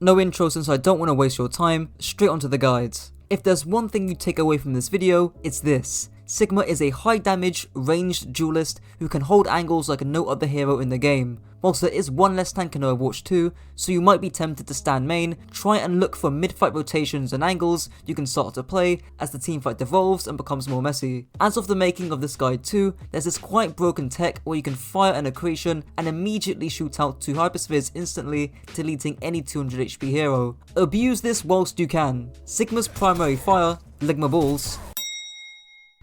No intro since I don't want to waste your time, straight onto the guides. If there's one thing you take away from this video, it's this. Sigma is a high damage, ranged duelist who can hold angles like no other hero in the game. Whilst there is one less tank in Overwatch 2, so you might be tempted to stand main, try and look for mid-fight rotations and angles you can start to play as the teamfight devolves and becomes more messy. As of the making of this guide too, there's this quite broken tech where you can fire an Accretion and immediately shoot out 2 Hyperspheres instantly, deleting any 200 HP hero. Abuse this whilst you can. Sigma's primary fire, Ligma Balls,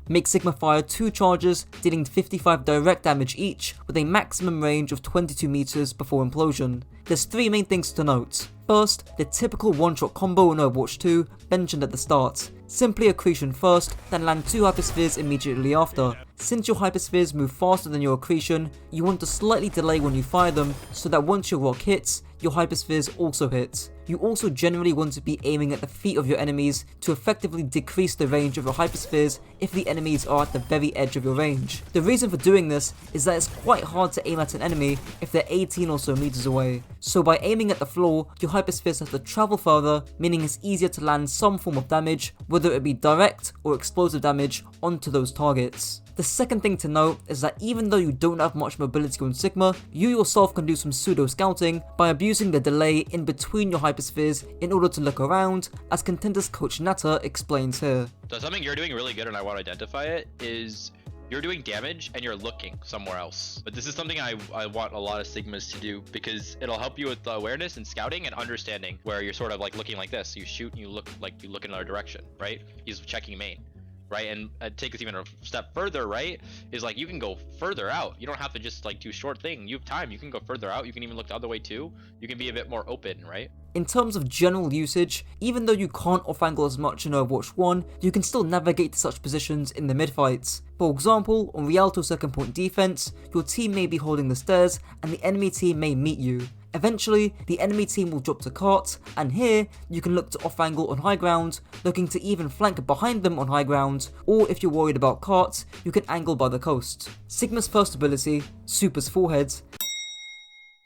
make Sigma fire 2 charges, dealing 55 direct damage each, with a maximum range of 22 meters before implosion. There's 3 main things to note. First, the typical one-shot combo in Overwatch 2 mentioned at the start. Simply Accretion first, then land 2 Hyperspheres immediately after. Since your Hyperspheres move faster than your Accretion, you want to slightly delay when you fire them, so that once your rock hits, your Hyperspheres also hit. You also generally want to be aiming at the feet of your enemies to effectively decrease the range of your Hyperspheres if the enemies are at the very edge of your range. The reason for doing this is that it's quite hard to aim at an enemy if they're 18 or so meters away. So by aiming at the floor, your Hyperspheres have to travel further, meaning it's easier to land some form of damage, whether it be direct or explosive damage, onto those targets. The second thing to note is that even though you don't have much mobility on Sigma, you yourself can do some pseudo scouting by abusing the delay in between your Hyperspheres in order to look around, as Contenders coach NatterOW explains here. So something you're doing really good and I want to identify it is you're doing damage and you're looking somewhere else. But this is something I want a lot of Sigmas to do because it'll help you with awareness and scouting and understanding where you're sort of like looking like this. You shoot and you look like you look in another direction, right? He's checking main. Right, and take us even a step further, right, is like you can go further out. You don't have to just like do short thing. You have time, you can go further out. You can even look the other way too. You can be a bit more open, right? In terms of general usage, even though you can't off-angle as much in Overwatch 1, you can still navigate to such positions in the mid-fights. For example, on Rialto second point defense, your team may be holding the stairs and the enemy team may meet you. Eventually, the enemy team will drop to cart, and here, you can look to off-angle on high ground, looking to even flank behind them on high ground, or if you're worried about cart, you can angle by the coast. Sigma's first ability, Super's Forehead,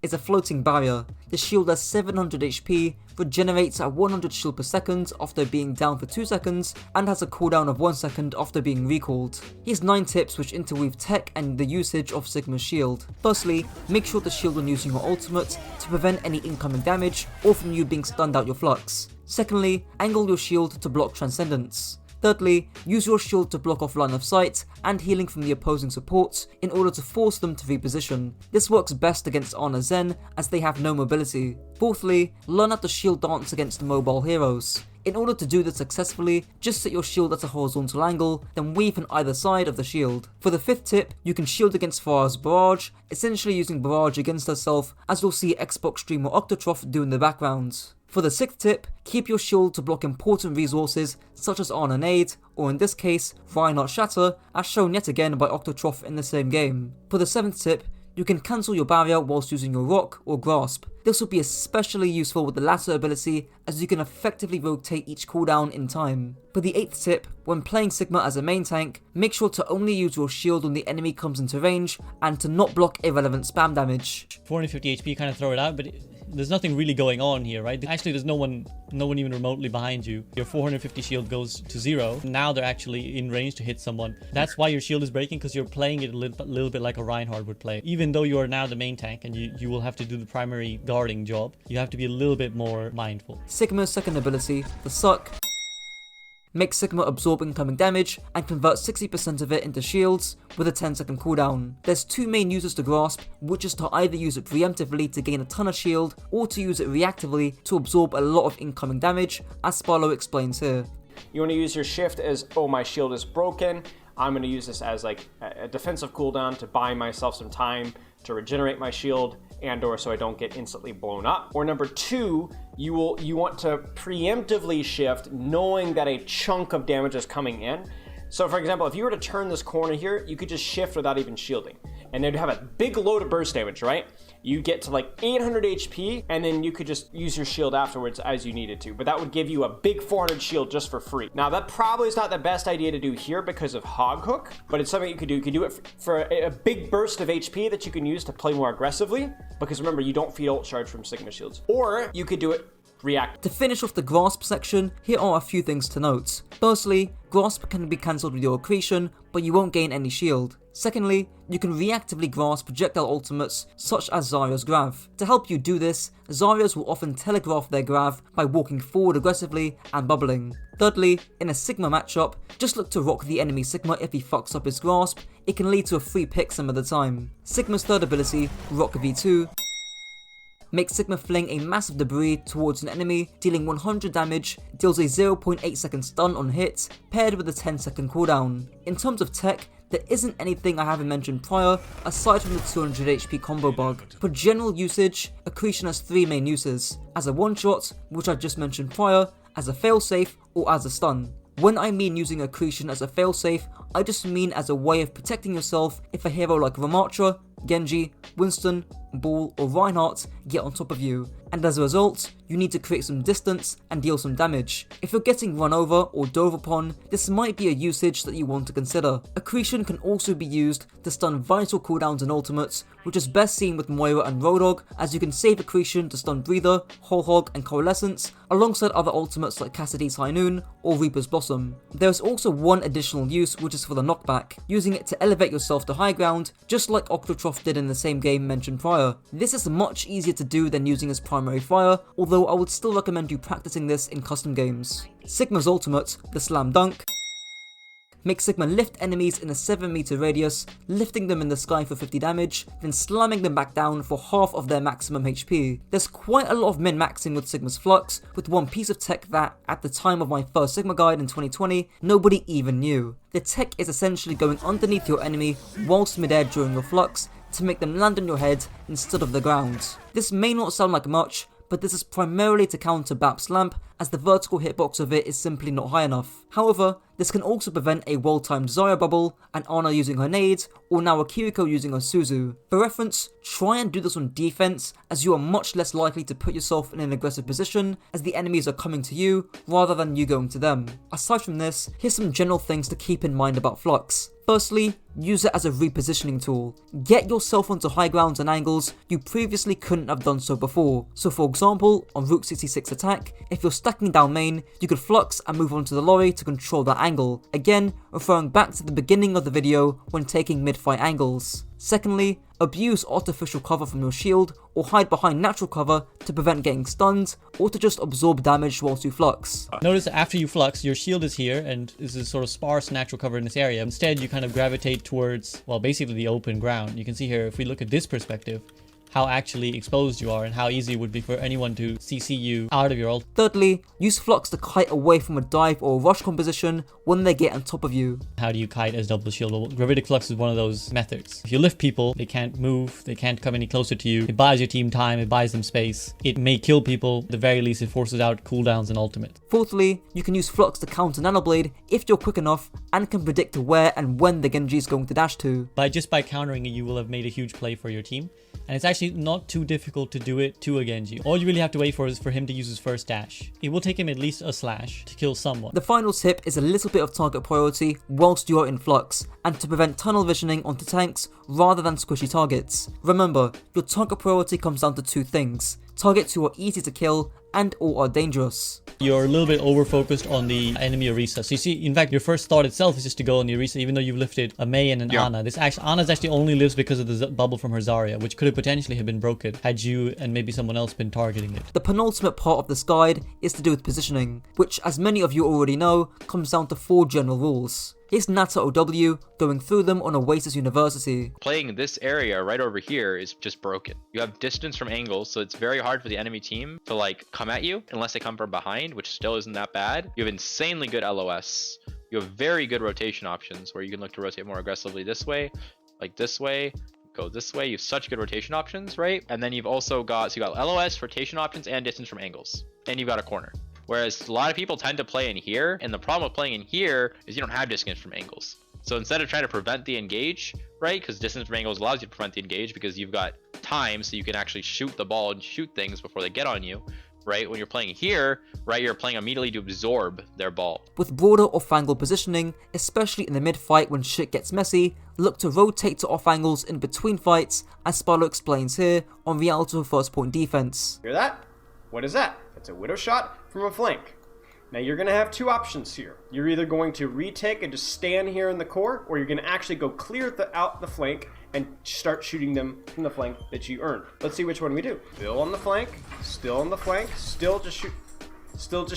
is a floating barrier. The shield has 700 HP, regenerates at 100 shield per second after being down for 2 seconds, and has a cooldown of 1 second after being recalled. Here's 9 tips which interweave tech and the usage of Sigma's shield. Firstly, make sure to shield when using your ultimate to prevent any incoming damage or from you being stunned out your flux. Secondly, angle your shield to block Transcendence. Thirdly, use your shield to block off line of sight and healing from the opposing supports in order to force them to reposition. This works best against Ana Zen as they have no mobility. Fourthly, learn how to shield dance against the mobile heroes. In order to do this successfully, just set your shield at a horizontal angle, then weave on either side of the shield. For the 5th tip, you can shield against Pharah's Barrage, essentially using Barrage against herself, as you'll see Xbox streamer Octotroph do in the background. For the 6th tip, keep your shield to block important resources such as Ana Nade, or in this case, Reinhardt Shatter, as shown yet again by Octotroph in the same game. For the 7th tip, you can cancel your barrier whilst using your Rock or Grasp. This will be especially useful with the latter ability as you can effectively rotate each cooldown in time. For the 8th tip, when playing Sigma as a main tank, make sure to only use your shield when the enemy comes into range and to not block irrelevant spam damage. 450 HP, kind of throw it out, but there's nothing really going on here, right? Actually, there's no one even remotely behind you. Your 450 shield goes to 0. Now they're actually in range to hit someone. That's why your shield is breaking, because you're playing it a little bit like a Reinhardt would play. Even though you are now the main tank and you will have to do the primary guarding job, you have to be a little bit more mindful. Sigma's second ability, the Suck, makes Sigma absorb incoming damage and convert 60% of it into shields with a 10-second cooldown. There's 2 main uses to Grasp, which is to either use it preemptively to gain a ton of shield, or to use it reactively to absorb a lot of incoming damage, as Spilo explains here. You want to use your shift as, oh, my shield is broken. I'm going to use this as like a defensive cooldown to buy myself some time to regenerate my shield and or so I don't get instantly blown up. Or number 2, you want to preemptively shift knowing that a chunk of damage is coming in. So for example, if you were to turn this corner here, you could just shift without even shielding. And then have a big load of burst damage, right? You get to like 800 HP, and then you could just use your shield afterwards as you needed to. But that would give you a big 400 shield just for free. Now that probably is not the best idea to do here because of Hog Hook, but it's something you could do. You could do it for a big burst of HP that you can use to play more aggressively, because remember, you don't feed ult charge from Sigma shields. Or you could do it react. To finish off the Grasp section, here are a few things to note. Firstly, Grasp can be cancelled with your Accretion, but you won't gain any shield. Secondly, you can reactively grasp projectile ultimates such as Zarya's Grav. To help you do this, Zaryas will often telegraph their Grav by walking forward aggressively and bubbling. Thirdly, in a Sigma matchup, just look to rock the enemy Sigma if he fucks up his grasp. It can lead to a free pick some of the time. Sigma's third ability, Rock V2, makes Sigma fling a massive debris towards an enemy, dealing 100 damage, deals a 0.8 second stun on hit, paired with a 10-second cooldown. In terms of tech, there isn't anything I haven't mentioned prior, aside from the 200 HP combo bug. For general usage, Accretion has 3 main uses: as a one-shot, which I just mentioned prior, as a failsafe, or as a stun. When I mean using Accretion as a failsafe, I just mean as a way of protecting yourself if a hero like Ramattra, Genji, Winston, Ball, or Reinhardt get on top of you, and as a result, you need to create some distance and deal some damage. If you're getting run over or dove upon, this might be a usage that you want to consider. Accretion can also be used to stun vital cooldowns and ultimates, which is best seen with Moira and Roadhog, as you can save Accretion to stun Breather, Whole Hog, and Coalescence, alongside other ultimates like Cassidy's High Noon or Reaper's Blossom. There is also one additional use, which is for the knockback, using it to elevate yourself to high ground, just like Octotroph did in the same game mentioned prior. This is much easier to do than using as primary fire, although I would still recommend you practicing this in custom games. Sigma's ultimate, the Slam Dunk, makes Sigma lift enemies in a 7 meter radius, lifting them in the sky for 50 damage, then slamming them back down for half of their maximum HP. There's quite a lot of min-maxing with Sigma's Flux, with one piece of tech that, at the time of my first Sigma guide in 2020, nobody even knew. The tech is essentially going underneath your enemy whilst mid-air during your Flux, to make them land on your head instead of the ground. This may not sound like much, but this is primarily to counter Bap's Lamp, as the vertical hitbox of it is simply not high enough. However, this can also prevent a well-timed Zarya bubble, and Ana using her nades, or now a Kiriko using her Suzu. For reference, try and do this on defense, as you are much less likely to put yourself in an aggressive position, as the enemies are coming to you, rather than you going to them. Aside from this, here's some general things to keep in mind about Flux. Firstly, use it as a repositioning tool. Get yourself onto high grounds and angles you previously couldn't have done so before. So for example, on Route 66 attack, if you're stacking down main, you could Flux and move onto the lorry to control that angle. Again, referring back to the beginning of the video when taking mid-fight angles. Secondly, abuse artificial cover from your shield, or hide behind natural cover to prevent getting stunned, or to just absorb damage whilst you Flux. Notice after you Flux, your shield is here, and this is sort of sparse natural cover in this area. Instead, you kind of gravitate towards, well, basically the open ground. You can see here, if we look at this perspective, how actually exposed you are and how easy it would be for anyone to CC you out of your ult. Thirdly, use Flux to kite away from a dive or a rush composition when they get on top of you. How do you kite as double shield? Well, Gravitic Flux is one of those methods. If you lift people, they can't move, they can't come any closer to you. It buys your team time, it buys them space. It may kill people, at the very least it forces out cooldowns and ultimate. Fourthly, you can use Flux to counter Nanoblade if you're quick enough and can predict where and when the Genji is going to dash to. Just by countering it, you will have made a huge play for your team. And it's actually not too difficult to do it to a Genji. All you really have to wait for is for him to use his first dash. It will take him at least a slash to kill someone. The final tip is a little bit of target priority whilst you are in Flux, and to prevent tunnel visioning onto tanks rather than squishy targets. Remember, your target priority comes down to 2 things: targets who are easy to kill and or are dangerous. You're a little bit over-focused on the enemy Orisa. So you see, in fact, your first thought itself is just to go on the Orisa, even though you've lifted a Mei and an Ana. Ana's actually only lives because of the bubble from her Zarya, which could have potentially have been broken had you and maybe someone else been targeting it. The penultimate part of this guide is to do with positioning, which, as many of you already know, comes down to 4 general rules. Here's NatterOW going through them on Oasis University. Playing this area right over here is just broken. You have distance from angles, so it's very hard for the enemy team to like come at you unless they come from behind, which still isn't that bad. You have insanely good LOS. You have very good rotation options where you can look to rotate more aggressively this way, like this way, go this way. You have such good rotation options, right? And then you've also got, so you got LOS, rotation options, and distance from angles. And you've got a corner. Whereas a lot of people tend to play in here, and the problem with playing in here is you don't have distance from angles. So instead of trying to prevent the engage, right, because distance from angles allows you to prevent the engage because you've got time so you can actually shoot the ball and shoot things before they get on you, right? When you're playing here, right, you're playing immediately to absorb their ball. With broader off-angle positioning, especially in the mid-fight when shit gets messy, look to rotate to off-angles in between fights, as Spilo explains here on Rialto First Point Defense. Hear that? What is that? It's a Widow shot from a flank. Now you're going to have two options here. You're either going to retake and just stand here in the core, or you're going to actually go clear out the flank and start shooting them from the flank that you earned. Let's see which one we do. Still on the flank, still on the flank, still just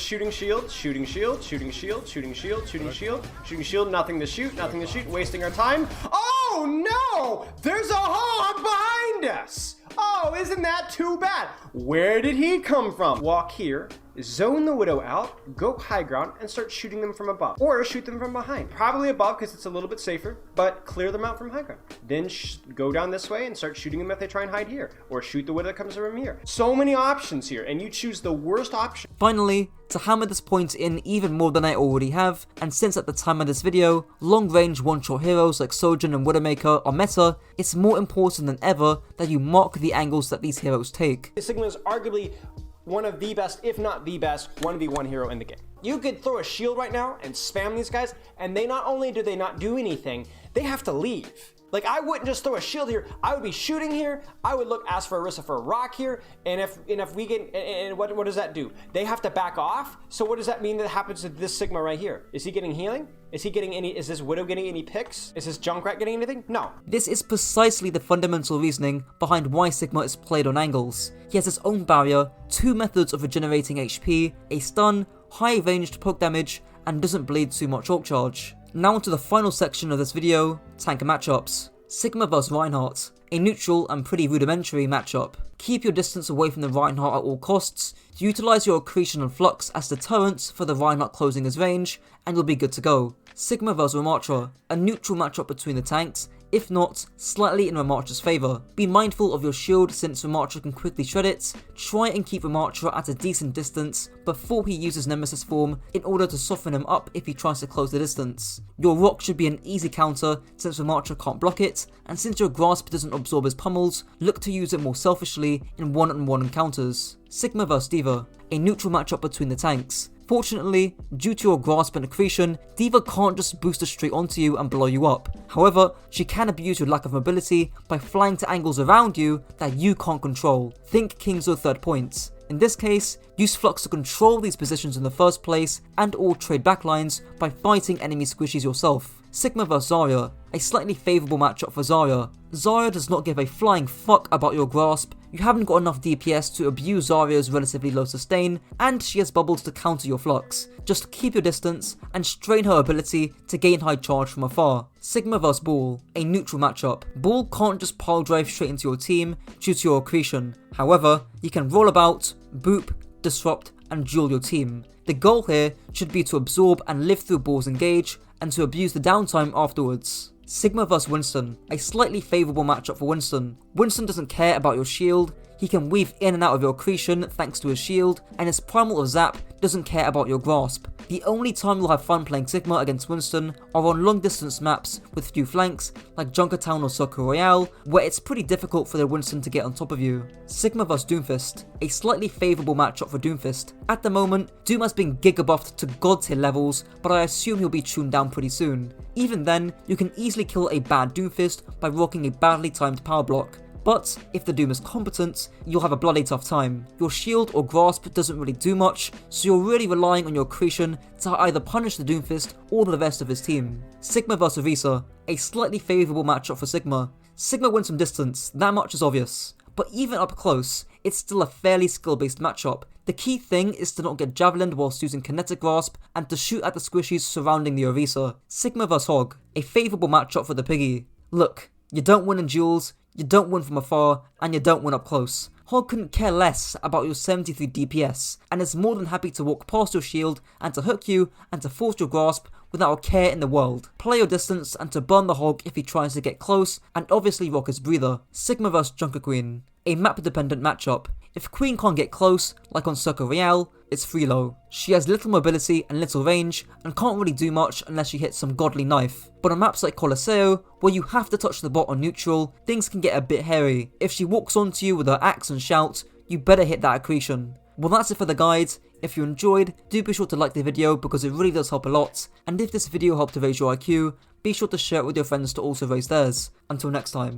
shooting shield, shooting shield, shooting shield, shooting shield, shooting shield, shooting shield, nothing to shoot, wasting our time. Oh no! There's a hog behind us! Oh, isn't that too bad? Where did he come from? Walk here, zone the Widow out, go high ground, and start shooting them from above. Or shoot them from behind. Probably above because it's a little bit safer, but clear them out from high ground. Then go down this way and start shooting them if they try and hide here. Or shoot the Widow that comes from here. So many options here, and you choose the worst option. Finally, to hammer this point in even more than I already have, and since at the time of this video, long-range one-shot heroes like Sojourn and Widowmaker are meta, it's more important than ever that you mark the angles that these heroes take. Sigma is arguably one of the best, if not the best, 1v1 hero in the game. You could throw a shield right now and spam these guys, and they not only do they not do anything, they have to leave. Like, I wouldn't just throw a shield here. I would be shooting here. I would ask for Orisa for a rock here. And if we get, and what does that do? They have to back off. So what does that mean that happens to this Sigma right here? Is he getting healing? Is this Widow getting any picks? Is this Junkrat getting anything? No. This is precisely the fundamental reasoning behind why Sigma is played on angles. He has his own barrier, two methods of regenerating HP, a stun, high ranged poke damage, and doesn't bleed too much orc charge. Now onto the final section of this video, tank matchups. Sigma vs Reinhardt, a neutral and pretty rudimentary matchup. Keep your distance away from the Reinhardt at all costs, utilise your Accretion and Flux as deterrents for the Reinhardt closing his range, and you'll be good to go. Sigma vs Ramattra, a neutral matchup between the tanks, if not, slightly in Ramattra's favour. Be mindful of your shield since Ramattra can quickly shred it. Try and keep Ramattra at a decent distance before he uses Nemesis form in order to soften him up if he tries to close the distance. Your rock should be an easy counter since Ramattra can't block it, and since your grasp doesn't absorb his pummels, look to use it more selfishly in one-on-one encounters. Sigma vs D.Va, a neutral matchup between the tanks. Fortunately, due to your grasp and accretion, D.Va can't just boost straight onto you and blow you up. However, she can abuse your lack of mobility by flying to angles around you that you can't control. Think King's Row third points. In this case, use Flux to control these positions in the first place and or trade backlines by fighting enemy squishies yourself. Sigma vs Zarya, a slightly favourable matchup for Zarya. Zarya does not give a flying fuck about your grasp, you haven't got enough DPS to abuse Zarya's relatively low sustain, and she has bubbles to counter your Flux. Just keep your distance and strain her ability to gain high charge from afar. Sigma vs Ball, a neutral matchup. Ball can't just pile drive straight into your team due to your accretion. However, you can roll about, boop, disrupt, and duel your team. The goal here should be to absorb and live through Ball's engage, and to abuse the downtime afterwards. Sigma vs Winston, a slightly favourable matchup for Winston. Winston doesn't care about your shield, he can weave in and out of your accretion thanks to his shield, and his primal of Zap doesn't care about your grasp. The only time you'll have fun playing Sigma against Winston are on long distance maps with few flanks, like Junkertown or Circle Royale, where it's pretty difficult for the Winston to get on top of you. Sigma vs Doomfist, a slightly favourable matchup for Doomfist. At the moment, Doom has been giga buffed to god tier levels, but I assume he'll be tuned down pretty soon. Even then, you can easily kill a bad Doomfist by rocking a badly timed power block. But if the Doom is competent, you'll have a bloody tough time. Your shield or grasp doesn't really do much, so you're really relying on your accretion to either punish the Doomfist or the rest of his team. Sigma vs Orisa, a slightly favourable matchup for Sigma. Sigma wins from distance, that much is obvious. But even up close, it's still a fairly skill-based matchup. The key thing is to not get javelined whilst using Kinetic Grasp and to shoot at the squishies surrounding the Orisa. Sigma vs Hog, a favourable matchup for the Piggy. Look, you don't win in duels, you don't win from afar, and you don't win up close. Hog couldn't care less about your 73 DPS, and is more than happy to walk past your shield and to hook you and to force your grasp without a care in the world. Play your distance and to burn the Hog if he tries to get close, and obviously rock his breather. Sigma vs Junker Queen, a map dependent matchup. If Queen can't get close, like on Circle Royale, it's Freelo. She has little mobility and little range, and can't really do much unless she hits some godly knife. But on maps like Colosseo, where you have to touch the bot on neutral, things can get a bit hairy. If she walks onto you with her axe and shout, you better hit that accretion. Well, that's it for the guide. If you enjoyed, do be sure to like the video because it really does help a lot, and if this video helped to raise your IQ, be sure to share it with your friends to also raise theirs. Until next time.